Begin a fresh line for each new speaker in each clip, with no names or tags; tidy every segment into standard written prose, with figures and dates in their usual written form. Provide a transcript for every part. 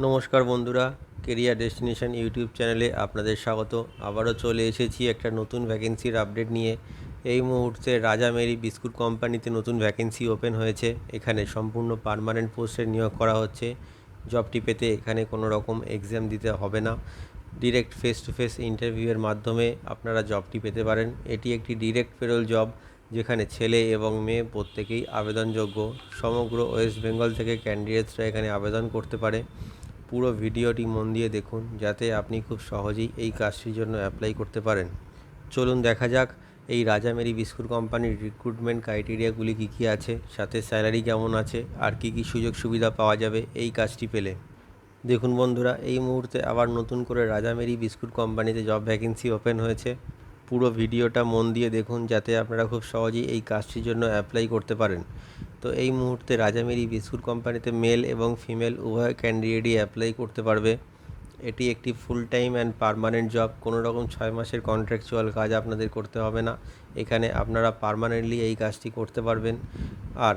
নমস্কার বন্ধুরা, career destination YouTube চ্যানেলে আপনাদের স্বাগত। আবারও চলে এসেছি একটা নতুন ভ্যাকেন্সির আপডেট নিয়ে। এই মুহূর্তে রাজা মেরি বিস্কুট কোম্পানিতে নতুন ভ্যাকেন্সি ওপেন হয়েছে। এখানে সম্পূর্ণ পার্মানেন্ট পোস্টে নিয়োগ করা হচ্ছে। জবটি পেতে এখানে কোনো রকম এক্সাম দিতে হবে না, ডিরেক্ট ফেস টু ফেস ইন্টারভিউয়ের মাধ্যমে আপনারা জবটি পেতে পারেন। এটি একটি ডিরেক্ট পেরোল জব, যেখানে ছেলে এবং মেয়ে প্রত্যেকেই আবেদনযোগ্য। সমগ্র ওয়েস্ট বেঙ্গল থেকে ক্যান্ডিডেটসরা এখানে আবেদন করতে পারে। পুরো ভিডিওটি মন দিয়ে দেখুন, যাতে আপনি খুব সহজেই এই কাজটির জন্য অ্যাপ্লাই করতে পারেন। চলুন দেখা যাক এই রাজা মেরি বিস্কুট কোম্পানির রিক্রুটমেন্ট ক্রাইটেরিয়াগুলি কী কী আছে, সাথে স্যালারি কেমন আছে, আর কী কী সুযোগ সুবিধা পাওয়া যাবে এই কাজটি পেলে। দেখুন বন্ধুরা, এই মুহূর্তে আবার নতুন করে রাজা মেরি বিস্কুট কোম্পানিতে জব ভ্যাকেন্সি ওপেন হয়েছে। পুরো ভিডিওটা মন দিয়ে দেখুন, যাতে আপনারা খুব সহজেই এই কাজটির জন্য অ্যাপ্লাই করতে পারেন। তো এই মুহূর্তে রাজা মেরি বিস্কুট কোম্পানিতে মেল এবং ফিমেল উভয় ক্যান্ডিডেটই অ্যাপ্লাই করতে পারবে। এটি একটি full time and permanent job. কোনো রকম 6 মাসের কন্ট্রাকচুয়াল কাজ আপনাদের করতে হবে না। এখানে আপনারা পার্মানেন্টলি এই কাজটি করতে পারবেন। আর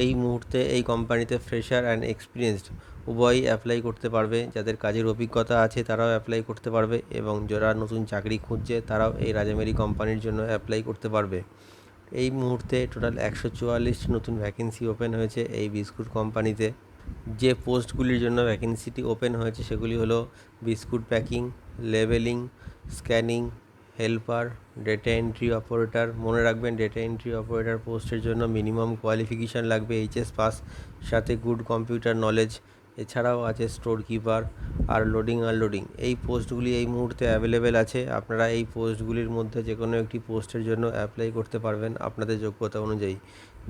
এই মুহূর্তে এই কোম্পানিতে ফ্রেশার অ্যান্ড এক্সপিরিয়েন্সড উভয়ই অ্যাপ্লাই করতে পারবে। যাদের কাজের অভিজ্ঞতা আছে তারাও অ্যাপ্লাই করতে পারবে, এবং যারা নতুন চাকরি খুঁজছে তারাও এই রাজা মেরি কোম্পানির জন্য অ্যাপ্লাই করতে পারবে। এই মুহূর্তে টোটাল 144 নতুন ভ্যাকেন্সি ওপেন হয়েছে এই বিস্কুট কোম্পানিতে। যে পোস্টগুলির জন্য ভ্যাকেন্সিটি ওপেন হয়েছে সেগুলি হলো biscuit packing, labelling, scanning, helper, data entry operator. মনে রাখবেন, ডেটা এন্ট্রি অপারেটর পোস্টের জন্য মিনিমাম কোয়ালিফিকেশান লাগবে এইচএস পাস, সাথে গুড কম্পিউটার নলেজ। এছাড়াও আছে স্টোর কিপার আর লোডিং আনলোডিং। এই পোস্টগুলি এই মুহূর্তে অ্যাভেলেবেল আছে। আপনারা এই পোস্টগুলির মধ্যে যে কোনো একটি পোস্টের জন্য অ্যাপ্লাই করতে পারবেন আপনাদের যোগ্যতা অনুযায়ী।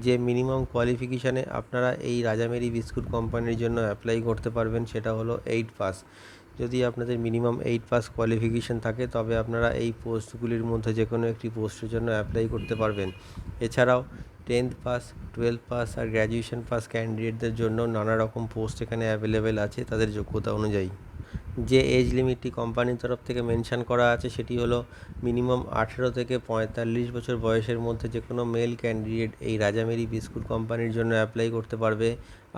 যে মিনিমাম কোয়ালিফিকেশানে আপনারা এই রাজা মেরি বিস্কুট কোম্পানির জন্য অ্যাপ্লাই করতে পারবেন সেটা হলো 8 পাস। যদি আপনাদের মিনিমাম 8 পাস কোয়ালিফিকেশান থাকে তবে আপনারা এই পোস্টগুলির মধ্যে যে কোনো একটি পোস্টের জন্য অ্যাপ্লাই করতে পারবেন। এছাড়াও 10th পাস, 12th পাস আর গ্র্যাজুয়েশন পাস ক্যান্ডিডেটদের জন্য নানা রকম পোস্ট এখানে অ্যাভেলেবেল আছে তাদের যোগ্যতা অনুযায়ী। যে এজ লিমিটটি কোম্পানির তরফ থেকে মেনশান করা আছে সেটি হলো মিনিমাম 18 থেকে 45 বছর বয়সের মধ্যে যে কোনো মেল ক্যান্ডিডেট এই রাজা মেরি বিস্কুট কোম্পানির জন্য অ্যাপ্লাই করতে পারবে।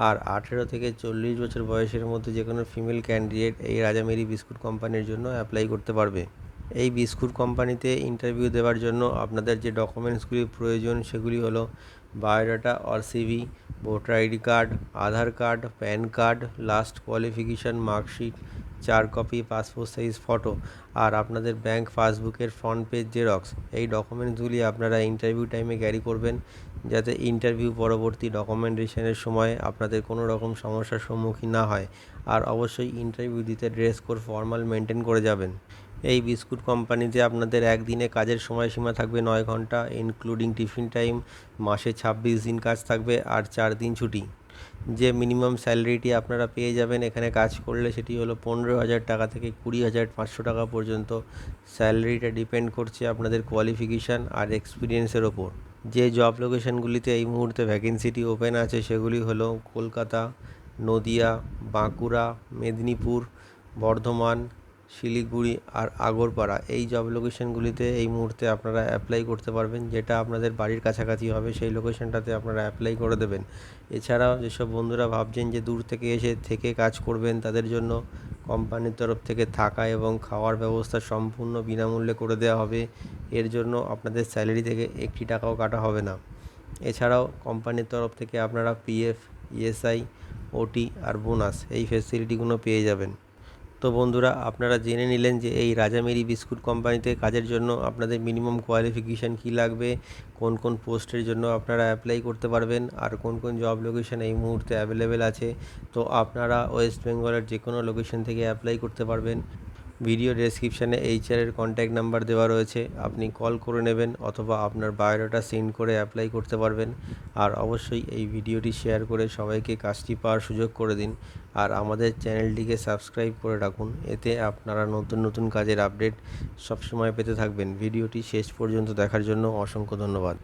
আর 18 থেকে 40 বছর বয়সের মধ্যে যে কোনো ফিমেল ক্যান্ডিডেট এই রাজা মেরি বিস্কুট কোম্পানির জন্য অ্যাপ্লাই করতে পারবে। এই বিস্কুট কোম্পানিতে ইন্টারভিউ দেওয়ার জন্য আপনাদের যে ডকুমেন্টসগুলি প্রয়োজন সেগুলি হলো biodata or CV, voter ID card, Aadhaar card, PAN card, last qualification marksheet, 4 copy passport size photo, আর আপনাদের ব্যাংক পাসবুকের ফ্রন্ট পেজ জেরক্স। এই ডকুমেন্টসগুলি আপনারা ইন্টারভিউ টাইমে ক্যারি করবেন, যাতে ইন্টারভিউ পরবর্তী ডকুমেন্টেশনের সময় আপনাদের কোনো রকম সমস্যার সম্মুখীন না হয়। আর অবশ্যই ইন্টারভিউ দিতে ড্রেস কোড ফর্মাল মেনটেন করে যাবেন। এই বিস্কুট কোম্পানিতে আপনাদের একদিনে কাজের সময়সীমা থাকবে 9 ঘন্টা ইনক্লুডিং টিফিন টাইম। মাসে 26 দিন কাজ থাকবে আর 4 দিন ছুটি। যে মিনিমাম স্যালারিটি আপনারা পেয়ে যাবেন এখানে কাজ করলে সেটি হলো 15,000 টাকা থেকে 20,500 টাকা পর্যন্ত। স্যালারিটা ডিপেন্ড করছে আপনাদের কোয়ালিফিকেশান আর এক্সপিরিয়েন্সের ওপর। যে জব লোকেশনগুলিতে এই মুহূর্তে ভ্যাকেন্সিটি ওপেন আছে সেগুলি হলো কলকাতা, নদিয়া, বাঁকুড়া, মেদিনীপুর, বর্ধমান, শিলিগুড়ি আর আগরপাড়া। এই জব লোকেশনগুলিতে এই মুহূর্তে আপনারা অ্যাপ্লাই করতে পারবেন। যেটা আপনাদের বাড়ির কাছাকাছি হবে সেই লোকেশনটাতে আপনারা অ্যাপ্লাই করে দেবেন। এছাড়াও যেসব বন্ধুরা ভাবছেন যে দূর থেকে এসে কাজ করবেন, তাদের জন্য কোম্পানির তরফ থেকে থাকা এবং খাওয়ার ব্যবস্থা সম্পূর্ণ বিনামূল্যে করে দেওয়া হবে। এর জন্য আপনাদের স্যালারি থেকে 1 টাকাও কাটা হবে না। এছাড়াও কোম্পানির তরফ থেকে আপনারা পিএফ, ইএসআই, ওটি আর বোনাস এই ফেসিলিটিগুলো পেয়ে যাবেন। তো বন্ধুরা, আপনারা জেনে নিলেন যে এই রাজা মেরি বিস্কুট কোম্পানিতে কাজের জন্য আপনাদের মিনিমাম কোয়ালিফিকেশান কী লাগবে, কোন কোন পোস্টের জন্য আপনারা অ্যাপ্লাই করতে পারবেন, আর কোন কোন জব লোকেশন এই মুহূর্তে অ্যাভেলেবেল আছে। তো আপনারা ওয়েস্ট বেঙ্গলের যে কোনো লোকেশন থেকে অ্যাপ্লাই করতে পারবেন। ভিডিও ডেসক্রিপশানে এইচআরের কন্ট্যাক্ট নাম্বার দেওয়া রয়েছে, আপনি কল করে নেবেন অথবা আপনার বায়োডাটা সেন্ড করে অ্যাপ্লাই করতে পারবেন। আর অবশ্যই এই ভিডিওটি শেয়ার করে সবাইকে কাজটি পাওয়ার সুযোগ করে দিন। আর আমাদের চ্যানেলটিকে সাবস্ক্রাইব করে রাখুন, এতে আপনারা নতুন নতুন কাজের আপডেট সবসময় পেতে থাকবেন। ভিডিওটি শেষ পর্যন্ত দেখার জন্য অসংখ্য ধন্যবাদ।